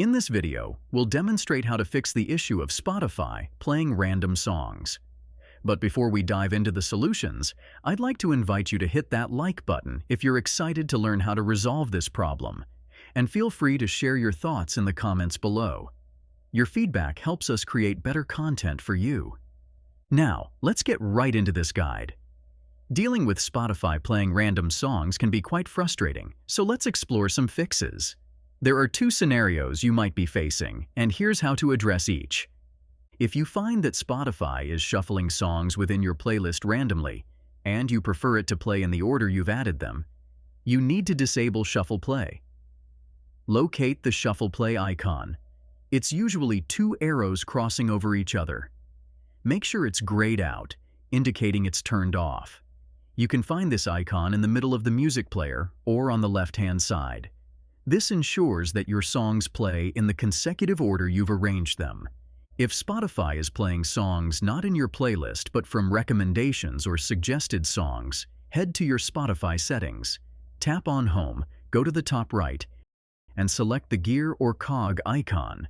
In this video, we'll demonstrate how to fix the issue of Spotify playing random songs. But before we dive into the solutions, I'd like to invite you to hit that like button if you're excited to learn how to resolve this problem. And feel free to share your thoughts in the comments below. Your feedback helps us create better content for you. Now, let's get right into this guide. Dealing with Spotify playing random songs can be quite frustrating, so let's explore some fixes. There are two scenarios you might be facing, and here's how to address each. If you find that Spotify is shuffling songs within your playlist randomly, and you prefer it to play in the order you've added them, you need to disable Shuffle Play. Locate the Shuffle Play icon. It's usually two arrows crossing over each other. Make sure it's grayed out, indicating it's turned off. You can find this icon in the middle of the music player or on the left-hand side. This ensures that your songs play in the consecutive order you've arranged them. If Spotify is playing songs not in your playlist but from recommendations or suggested songs, head to your Spotify settings. Tap on Home, go to the top right, and select the gear or cog icon.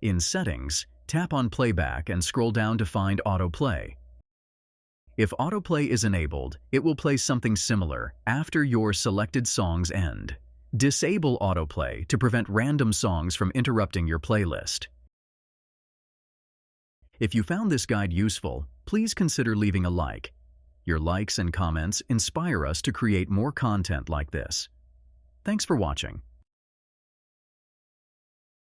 In Settings, tap on Playback and scroll down to find Autoplay. If Autoplay is enabled, it will play something similar after your selected songs end. Disable Autoplay to prevent random songs from interrupting your playlist. If you found this guide useful, please consider leaving a like. Your likes and comments inspire us to create more content like this. Thanks for watching.